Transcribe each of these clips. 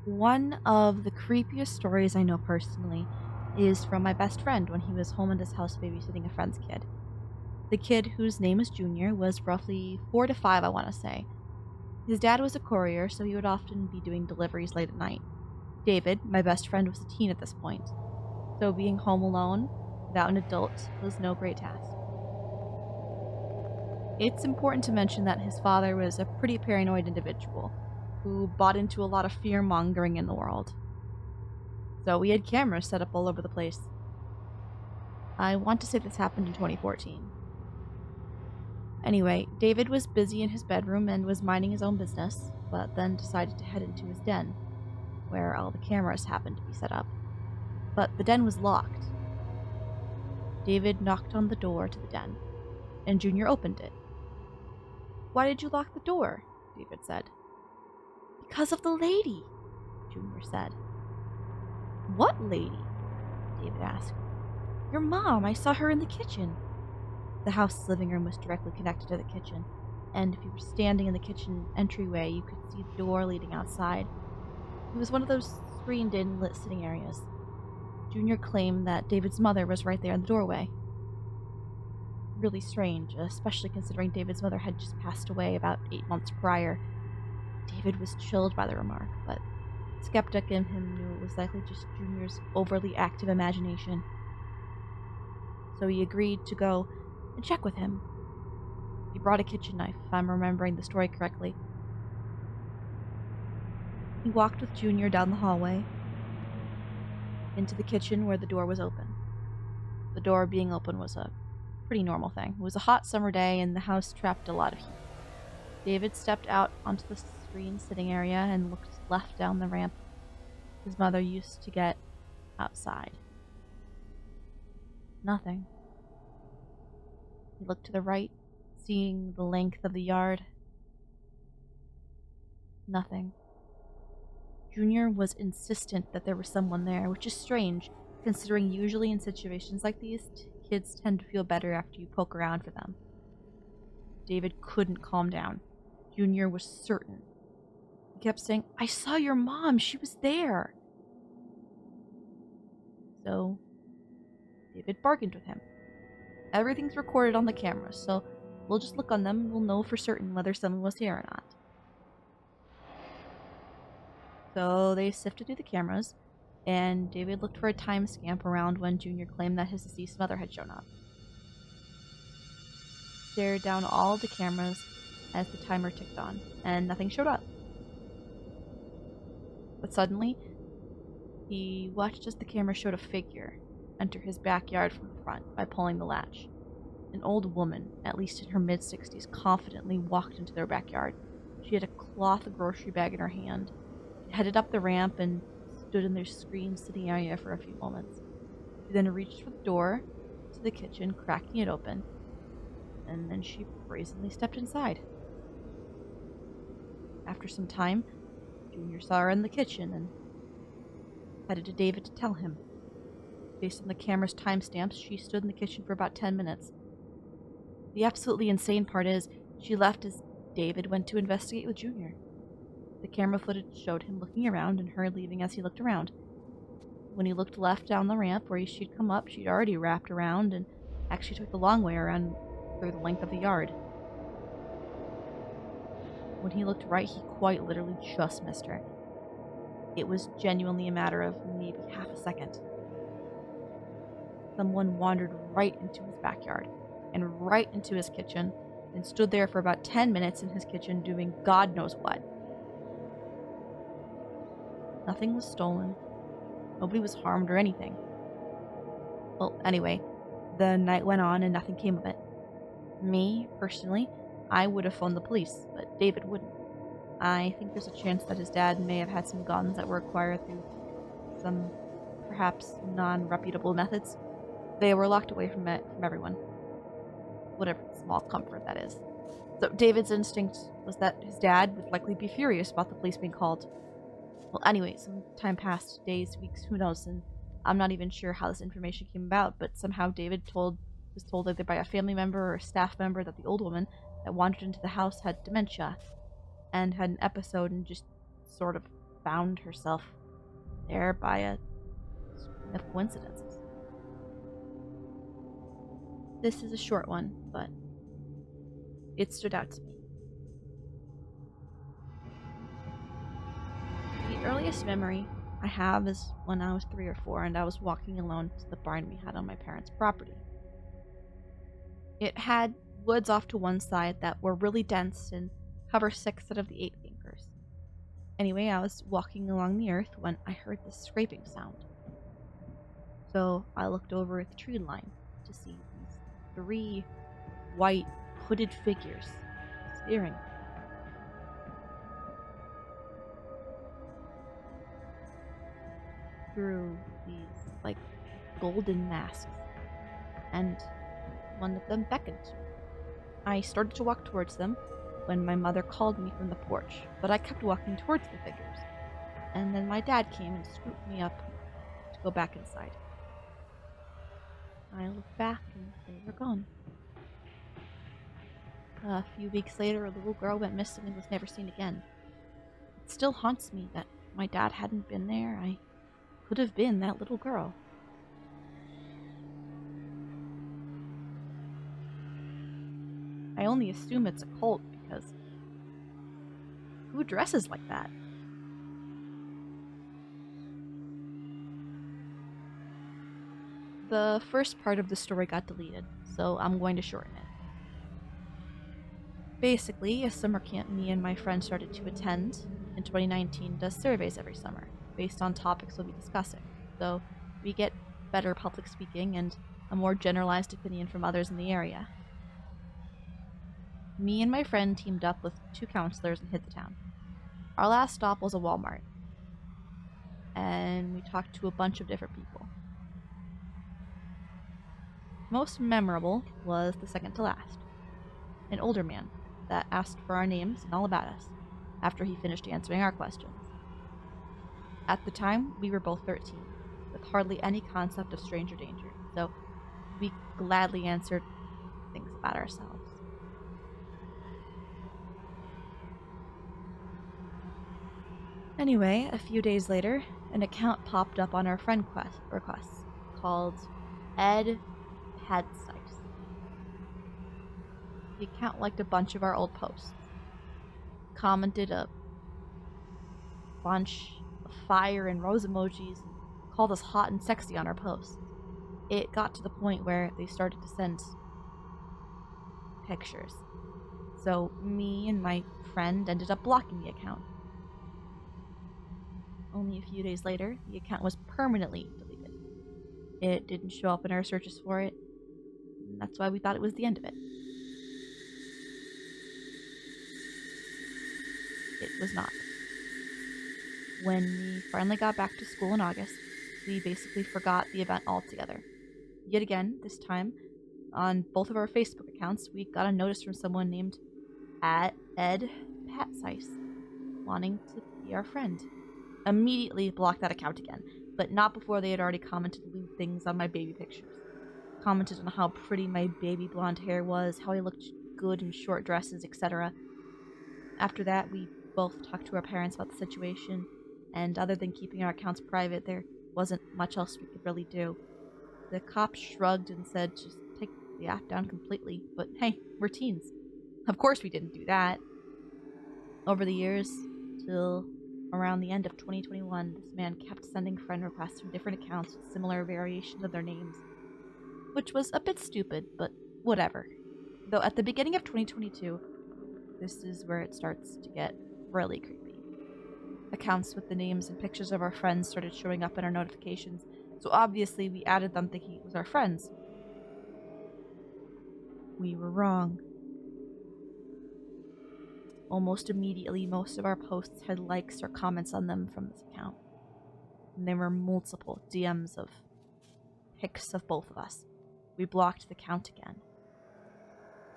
One of the creepiest stories I know personally is from my best friend when he was home at his house babysitting a friend's kid. The kid, whose name was Junior, was roughly 4 to 5, I want to say. His dad was a courier, so he would often be doing deliveries late at night. David, my best friend, was a teen at this point, so being home alone without an adult was no great task. It's important to mention that his father was a pretty paranoid individual who bought into a lot of fear mongering in the world. So we had cameras set up all over the place. I want to say this happened in 2014. Anyway, David was busy in his bedroom and was minding his own business, but then decided to head into his den, where all the cameras happened to be set up. But the den was locked. David knocked on the door to the den, and Junior opened it. "Why did you lock the door?" David said. "Because of the lady," Junior said. "What lady?" David asked. "Your mom. I saw her in the kitchen." The house's living room was directly connected to the kitchen, and if you were standing in the kitchen entryway, you could see the door leading outside. It was one of those screened-in lit sitting areas. Junior claimed that David's mother was right there in the doorway. Really strange, especially considering David's mother had just passed away about 8 months prior. David was chilled by the remark, but the skeptic in him knew it was likely just Junior's overly active imagination. So he agreed to go and check with him. He brought a kitchen knife, if I'm remembering the story correctly. He walked with Junior down the hallway into the kitchen where the door was open. The door being open was a pretty normal thing. It was a hot summer day and the house trapped a lot of heat. David stepped out onto the screen sitting area and looked left down the ramp his mother used to get outside. Nothing. He looked to the right, seeing the length of the yard. Nothing. Junior was insistent that there was someone there, which is strange, considering usually in situations like these, kids tend to feel better after you poke around for them. David couldn't calm down. Junior was certain. He kept saying, "I saw your mom, she was there." So, David bargained with him. "Everything's recorded on the cameras, so we'll just look on them and we'll know for certain whether someone was here or not." So they sifted through the cameras, and David looked for a time stamp around when Junior claimed that his deceased mother had shown up. Stared down all the cameras as the timer ticked on, and nothing showed up. But suddenly, he watched as the camera showed a figure enter his backyard from the front by pulling the latch. An old woman, at least in her mid-60s, confidently walked into their backyard. She had a cloth grocery bag in her hand. She headed up the ramp and stood in their screened sitting area for a few moments. She then reached for the door to the kitchen, cracking it open, and then she brazenly stepped inside. After some time, Junior saw her in the kitchen and headed to David to tell him. Based on the camera's timestamps, she stood in the kitchen for about 10 minutes. The absolutely insane part is, she left as David went to investigate with Junior. The camera footage showed him looking around and her leaving as he looked around. When he looked left down the ramp where she'd come up, she'd already wrapped around and actually took the long way around through the length of the yard. When he looked right, he quite literally just missed her. It was genuinely a matter of maybe half a second. Someone wandered right into his backyard and right into his kitchen and stood there for about 10 minutes in his kitchen doing God knows what. Nothing was stolen. Nobody was harmed or anything. Well, anyway, the night went on and nothing came of it. Me, personally, I would have phoned the police, but David wouldn't. I think there's a chance that his dad may have had some guns that were acquired through some, perhaps, non-reputable methods. They were locked away from everyone. Whatever small comfort that is. So David's instinct was that his dad would likely be furious about the police being called. Well, anyway, some time passed, days, weeks, who knows, and I'm not even sure how this information came about, but somehow David was told either by a family member or a staff member that the old woman that wandered into the house had dementia and had an episode and just sort of found herself there by a string of coincidences. This is a short one, but it stood out to me. The earliest memory I have is when I was 3 or 4 and I was walking alone to the barn we had on my parents' property. It had woods off to one side that were really dense and cover 6 out of the 8 acres. Anyway, I was walking along the earth when I heard this scraping sound. So I looked over at the tree line to see these 3 white, hooded figures staring at me. Through these, golden masks, and one of them beckoned to me. I started to walk towards them when my mother called me from the porch, but I kept walking towards the figures, and then my dad came and scooped me up to go back inside. I looked back and they were gone. A few weeks later, a little girl went missing and was never seen again. It still haunts me that my dad hadn't been there. I could have been that little girl. I only assume it's a cult because who dresses like that? The first part of the story got deleted, so I'm going to shorten it. Basically, a summer camp me and my friend started to attend in 2019 does surveys every summer, based on topics we'll be discussing, so we get better public speaking and a more generalized opinion from others in the area. Me and my friend teamed up with 2 counselors and hit the town. Our last stop was a Walmart, and we talked to a bunch of different people. Most memorable was the second to last, an older man that asked for our names and all about us after he finished answering our questions. At the time, we were both 13, with hardly any concept of stranger danger, so we gladly answered things about ourselves. Anyway, a few days later, an account popped up on our friend requests called Ed Padsice. The account liked a bunch of our old posts, commented a bunch of fire and rose emojis, and called us hot and sexy on our posts. It got to the point where they started to send pictures. So me and my friend ended up blocking the account. Only a few days later, the account was permanently deleted. It didn't show up in our searches for it, and that's why we thought it was the end of it. It was not. When we finally got back to school in August, we basically forgot the event altogether. Yet again, this time, on both of our Facebook accounts, we got a notice from someone named Ed Padsice wanting to be our friend. Immediately blocked that account again, but not before they had already commented lewd things on my baby pictures. Commented on how pretty my baby blonde hair was, how I looked good in short dresses, etc. After that, we both talked to our parents about the situation, and other than keeping our accounts private, there wasn't much else we could really do. The cops shrugged and said just take the app down completely, but hey, we're teens. Of course we didn't do that. Over the years, till around the end of 2021, this man kept sending friend requests from different accounts with similar variations of their names, which was a bit stupid, but whatever. Though at the beginning of 2022, this is where it starts to get really creepy. Accounts with the names and pictures of our friends started showing up in our notifications, so obviously we added them thinking it was our friends. We were wrong. Almost immediately, most of our posts had likes or comments on them from this account. And there were multiple DMs of pics of both of us. We blocked the account again.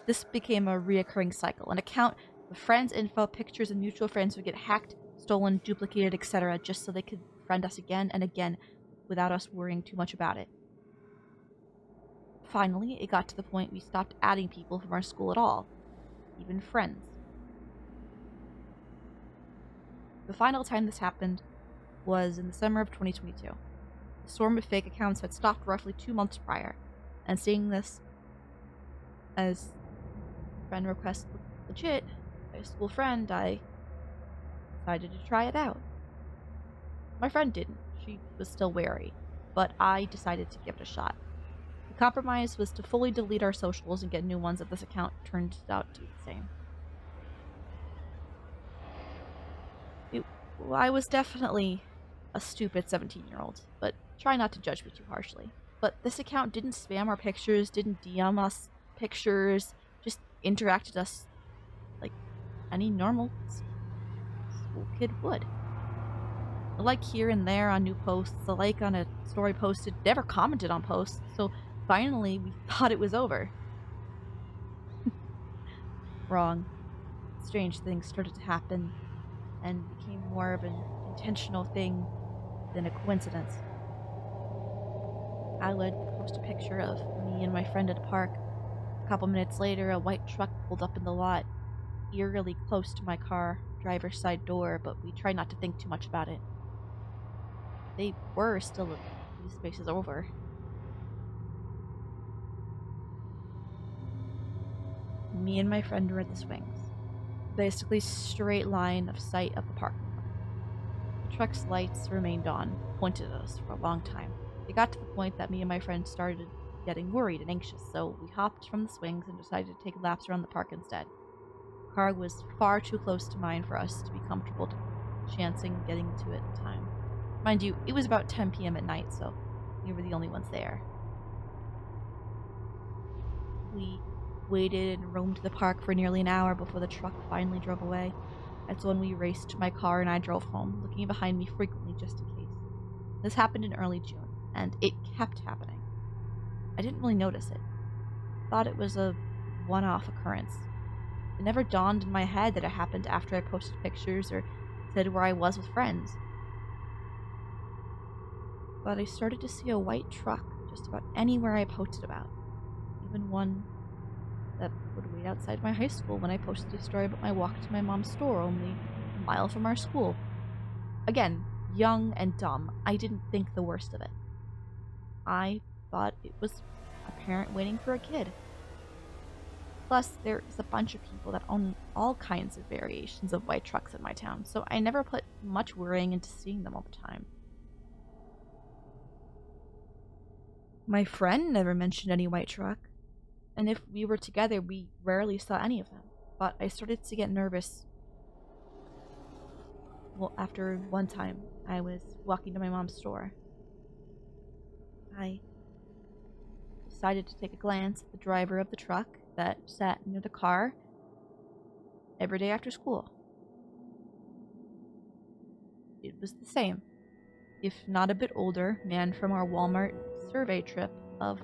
This became a reoccurring cycle. An account with friends' info, pictures, and mutual friends would get hacked, stolen, duplicated, etc. just so they could friend us again and again without us worrying too much about it. Finally, it got to the point we stopped adding people from our school at all, even friends. The final time this happened was in the summer of 2022. The storm of fake accounts had stopped roughly 2 months prior, and seeing this as friend request legit by a school friend, I decided to try it out. My friend didn't. She was still wary, but I decided to give it a shot. The compromise was to fully delete our socials and get new ones if this account turned out to be the same. I was definitely a stupid 17-year-old, but try not to judge me too harshly. But this account didn't spam our pictures, didn't DM us pictures, just interacted us like any normal school kid would. A like here and there on new posts, a like on a story posted, never commented on posts, so finally we thought it was over. Wrong. Strange things started to happen and became more of an intentional thing than a coincidence. I would post a picture of me and my friend at a park. A couple minutes later, a white truck pulled up in the lot, eerily close to my car driver's side door, but we tried not to think too much about it. They were still a few spaces over. Me and my friend were at the swings. Basically straight line of sight of the parking lot. The truck's lights remained on, pointed at us for a long time. They got to the point that me and my friend started getting worried and anxious, so we hopped from the swings and decided to take laps around the park instead. The car was far too close to mine for us to be comfortable chancing getting to it in time. Mind you, it was about 10 p.m. at night, so we were the only ones there. We waited and roamed the park for nearly an hour before the truck finally drove away. That's when we raced to my car and I drove home, looking behind me frequently just in case. This happened in early June, and it kept happening. I didn't really notice it. Thought it was a one-off occurrence. It never dawned in my head that it happened after I posted pictures or said where I was with friends. But I started to see a white truck just about anywhere I posted about. Even one that would wait outside my high school when I posted a story about my walk to my mom's store only a mile from our school. Again, young and dumb, I didn't think the worst of it. I thought it was a parent waiting for a kid. Plus, there is a bunch of people that own all kinds of variations of white trucks in my town, so I never put much worrying into seeing them all the time. My friend never mentioned any white truck, and if we were together, we rarely saw any of them. But I started to get nervous. Well, after one time, I was walking to my mom's store. I decided to take a glance at the driver of the truck that sat near the car every day after school. It was the same, if not a bit older, man from our Walmart survey trip of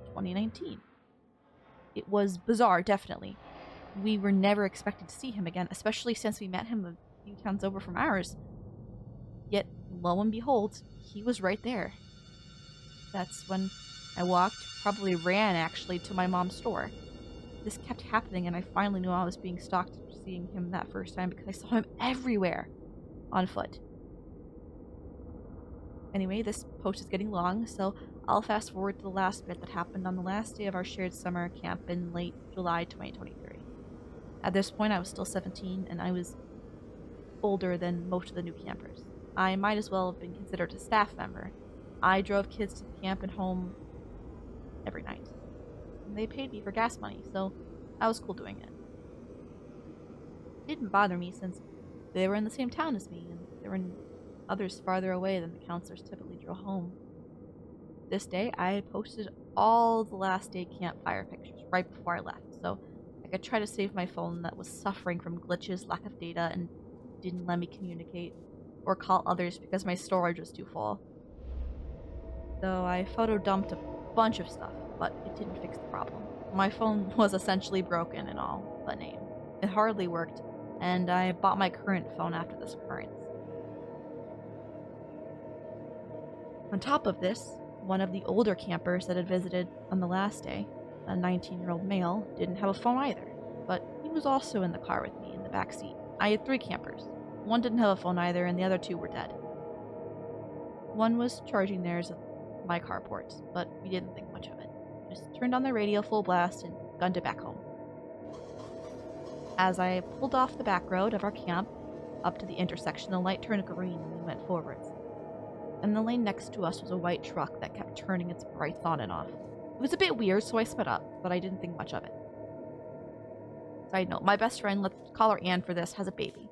2019. It was bizarre, definitely. We were never expected to see him again, especially since we met him a few towns over from ours. Yet, lo and behold, he was right there. That's when I walked, probably ran actually, to my mom's store. This kept happening, and I finally knew I was being stalked after seeing him that first time because I saw him everywhere on foot. Anyway, this post is getting long, so I'll fast forward to the last bit that happened on the last day of our shared summer camp in late July 2023. At this point, I was still 17, and I was older than most of the new campers. I might as well have been considered a staff member. I drove kids to the camp and home every night. And they paid me for gas money, so I was cool doing it. It didn't bother me since they were in the same town as me, and there were others farther away than the counselors typically drove home. This day, I posted all the last day campfire pictures right before I left, so I could try to save my phone that was suffering from glitches, lack of data, and didn't let me communicate or call others because my storage was too full. So I photo dumped a bunch of stuff, but it didn't fix the problem. My phone was essentially broken in all but name. It hardly worked, and I bought my current phone after this occurrence. On top of this, one of the older campers that had visited on the last day, a 19-year-old male, didn't have a phone either, but he was also in the car with me in the back seat. I had 3 campers. One didn't have a phone either, and the other two were dead. One was charging theirs at my carport, but we didn't think much of it. Just turned on the radio full blast and gunned it back home. As I pulled off the back road of our camp, up to the intersection, the light turned green and we went forwards. In the lane next to us was a white truck that kept turning its brights on and off. It was a bit weird, so I sped up, but I didn't think much of it. Side note, my best friend, let's call her Anne for this, has a baby.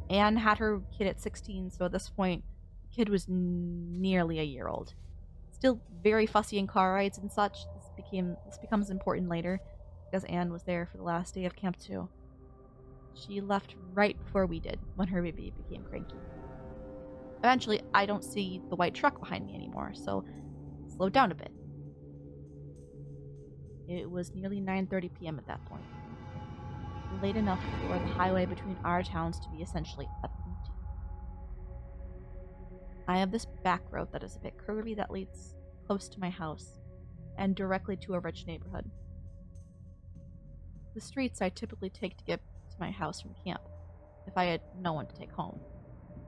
Anne had her kid at 16, so at this point, the kid was nearly a year old. Still very fussy in car rides and such. This becomes important later, because Anne was there for the last day of Camp 2. She left right before we did, when her baby became cranky. Eventually, I don't see the white truck behind me anymore, so I slowed down a bit. It was nearly 9:30 p.m. at that point. Late enough for the highway between our towns to be essentially empty. I have this back road that is a bit curvy that leads close to my house and directly to a rich neighborhood. The streets I typically take to get to my house from camp, if I had no one to take home.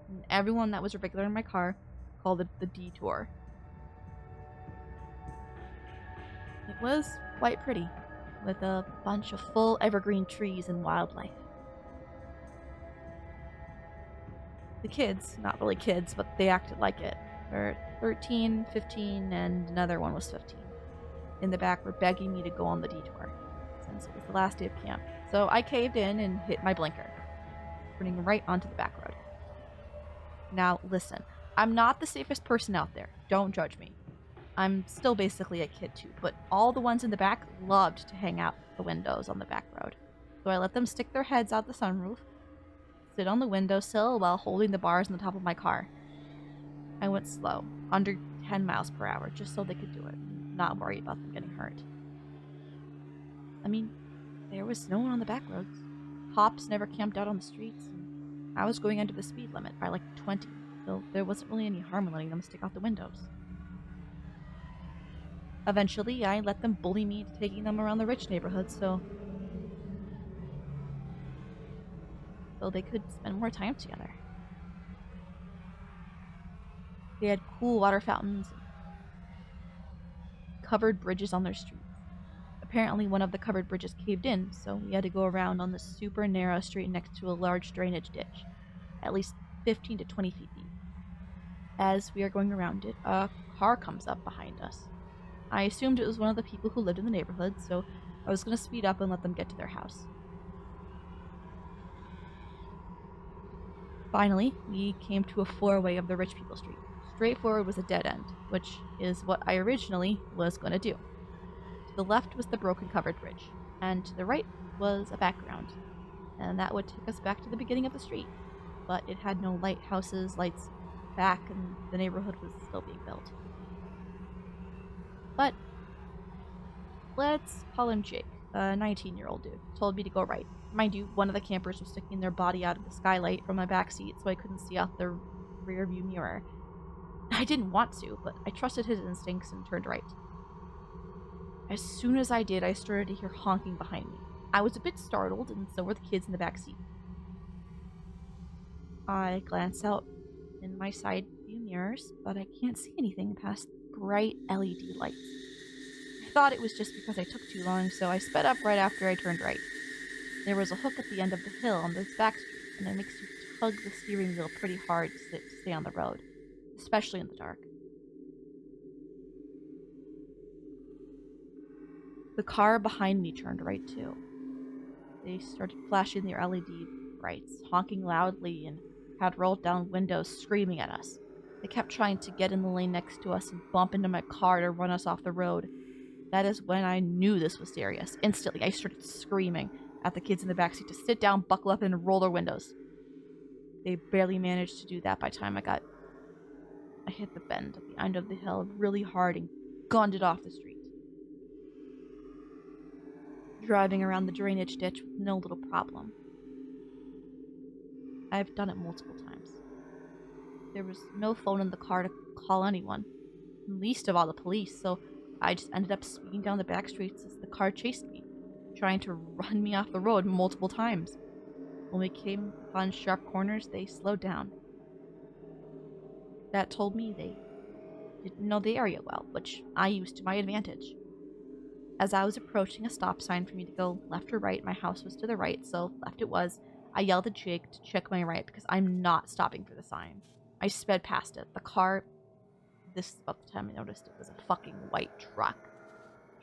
And everyone that was a regular in my car called it the detour. It was quite pretty, with a bunch of full evergreen trees and wildlife. The kids, not really kids, but they acted like it. They're 13, 15, and another one was 15. In the back were begging me to go on the detour, since it was the last day of camp. So I caved in and hit my blinker, turning right onto the back road. Now listen, I'm not the safest person out there. Don't judge me. I'm still basically a kid too, but all the ones in the back loved to hang out the windows on the back road. So I let them stick their heads out the sunroof, sit on the windowsill while holding the bars on the top of my car. I went slow, under 10 miles per hour, just so they could do it, and not worry about them getting hurt. I mean, there was no one on the back roads. Cops never camped out on the streets, and I was going under the speed limit by like 20, so there wasn't really any harm in letting them stick out the windows. Eventually, I let them bully me into taking them around the rich neighborhood so they could spend more time together. They had cool water fountains and covered bridges on their streets. Apparently, one of the covered bridges caved in, so we had to go around on the super narrow street next to a large drainage ditch, at least 15 to 20 feet deep. As we are going around it, a car comes up behind us. I assumed it was one of the people who lived in the neighborhood, so I was going to speed up and let them get to their house. Finally, we came to a four-way of the rich people street. Straight forward was a dead end, which is what I originally was going to do. To the left was the broken covered bridge, and to the right was a background, and that would take us back to the beginning of the street. But it had no lighthouses, lights back, and the neighborhood was still being built. But let's call him Jake, a 19-year-old dude, told me to go right. Mind you, one of the campers was sticking their body out of the skylight from my backseat, so I couldn't see out the rear view mirror. I didn't want to, but I trusted his instincts and turned right. As soon as I did, I started to hear honking behind me. I was a bit startled, and so were the kids in the backseat. I glance out in my side view mirrors, but I can't see anything past bright LED lights. I thought it was just because I took too long, so I sped up right after I turned right. There was a hook at the end of the hill on this back street, and it makes you tug the steering wheel pretty hard to stay on the road, especially in the dark. The car behind me turned right too. They started flashing their LED brights, honking loudly, and had rolled down windows screaming at us. They kept trying to get in the lane next to us and bump into my car to run us off the road. That is when I knew this was serious. Instantly, I started screaming at the kids in the backseat to sit down, buckle up, and roll their windows. They barely managed to do that by the time I hit the bend at the end of the hill really hard and gunned it off the street. Driving around the drainage ditch with no little problem. I've done it multiple times. There was no phone in the car to call anyone, least of all the police, so I just ended up speeding down the back streets as the car chased me, trying to run me off the road multiple times. When we came upon sharp corners, they slowed down. That told me they didn't know the area well, which I used to my advantage. As I was approaching a stop sign for me to go left or right, my house was to the right, so left it was. I yelled at Jake to check my right because I'm not stopping for the sign. I sped past it. The car, this is about the time I noticed it was a fucking white truck,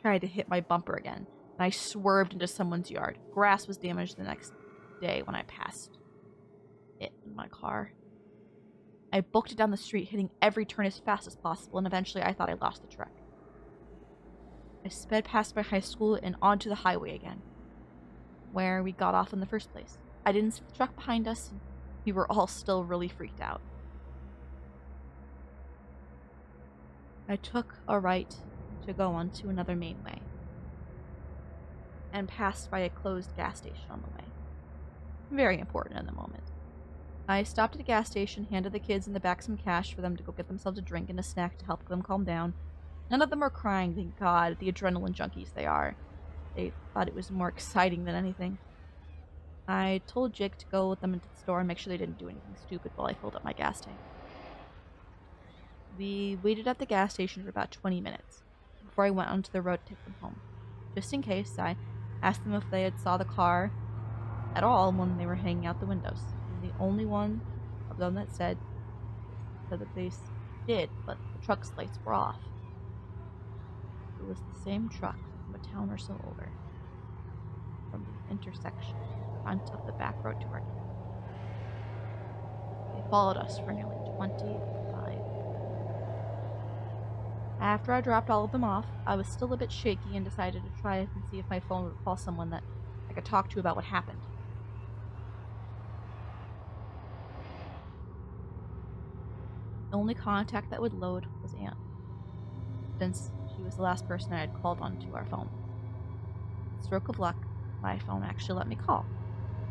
tried to hit my bumper again, and I swerved into someone's yard. Grass was damaged the next day when I passed it in my car. I booked it down the street, hitting every turn as fast as possible, and eventually I thought I lost the truck. I sped past my high school and onto the highway again, where we got off in the first place. I didn't see the truck behind us, and we were all still really freaked out. I took a right to go onto another main way, and passed by a closed gas station on the way. Very important in the moment. I stopped at a gas station, handed the kids in the back some cash for them to go get themselves a drink and a snack to help them calm down. None of them were crying, thank God, the adrenaline junkies they are. They thought it was more exciting than anything. I told Jake to go with them into the store and make sure they didn't do anything stupid while I filled up my gas tank. We waited at the gas station for about 20 minutes before I went onto the road to take them home. Just in case, I asked them if they had saw the car at all when they were hanging out the windows. And the only one of them that said that they did, but the truck's lights were off. It was the same truck from a town or so over, from the intersection in front of the back road to our camp. They followed us for nearly 25 After I dropped all of them off, I was still a bit shaky and decided to try and see if my phone would call someone that I could talk to about what happened. The only contact that would load was Anne, since she was the last person I had called onto our phone. Stroke of luck, my phone actually let me call.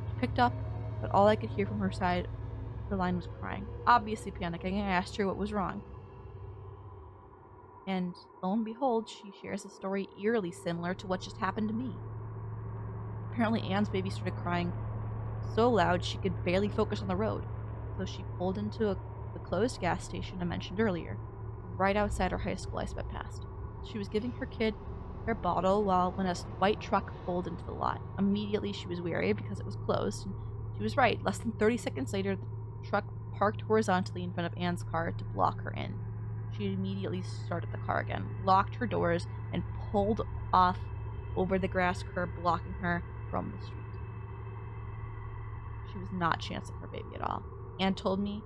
She picked up, but all I could hear from her side of the line was crying. Obviously panicking, I asked her what was wrong. And lo and behold, she shares a story eerily similar to what just happened to me. Apparently Anne's baby started crying so loud she could barely focus on the road, so she pulled into the closed gas station I mentioned earlier, right outside her high school I sped past. She was giving her kid her bottle when a white truck pulled into the lot. Immediately she was wary because it was closed, and she was right. Less than 30 seconds later, the truck parked horizontally in front of Anne's car to block her in. She immediately started the car again, locked her doors, and pulled off over the grass curb, blocking her from the street. She was not chancing her baby at all. Anne told me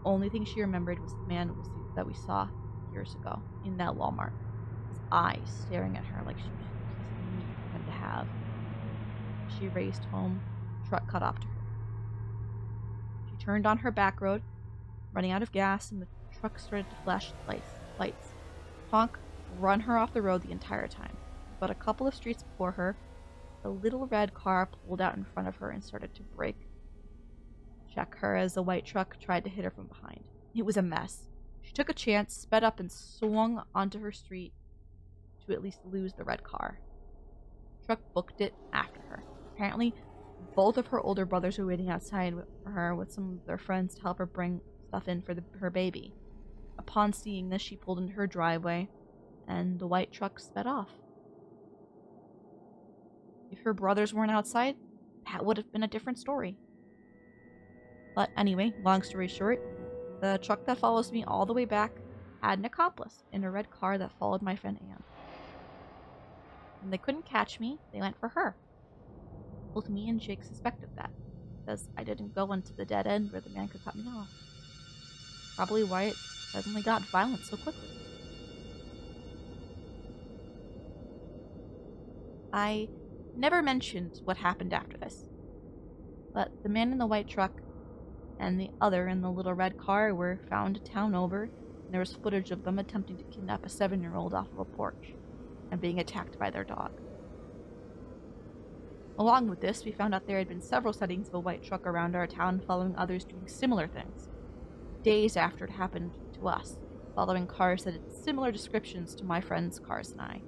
the only thing she remembered was the man that we saw years ago in that Walmart. His eyes staring at her like she was a piece of meat for him to have. She raced home, the truck caught up to her. She turned on her back road, running out of gas, and the truck started to flash lights. Honk, run her off the road the entire time. But a couple of streets before her, the little red car pulled out in front of her and started to brake check her as the white truck tried to hit her from behind. It was a mess. She took a chance, sped up, and swung onto her street to at least lose the red car. The truck booked it after her. Apparently, both of her older brothers were waiting outside for her with some of their friends to help her bring stuff in for her baby. Upon seeing this, she pulled into her driveway, and the white truck sped off. If her brothers weren't outside, that would have been a different story. But anyway, long story short, the truck that follows me all the way back had an accomplice in a red car that followed my friend Anne. When they couldn't catch me, they went for her. Both me and Jake suspected that, because I didn't go into the dead end where the man could cut me off. Probably why it suddenly got violent so quickly. I never mentioned what happened after this, but the man in the white truck and the other in the little red car were found a town over, and there was footage of them attempting to kidnap a 7-year-old off of a porch and being attacked by their dog. Along with this, we found out there had been several sightings of a white truck around our town following others doing similar things, days after it happened to us, following cars that had similar descriptions to my friend's cars and I.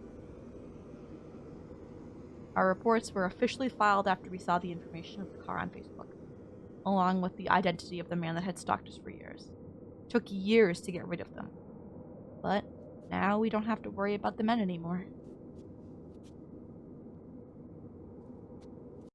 Our reports were officially filed after we saw the information of the car on Facebook. along with the identity of the man that had stalked us for years. It took years to get rid of them. But now we don't have to worry about the men anymore.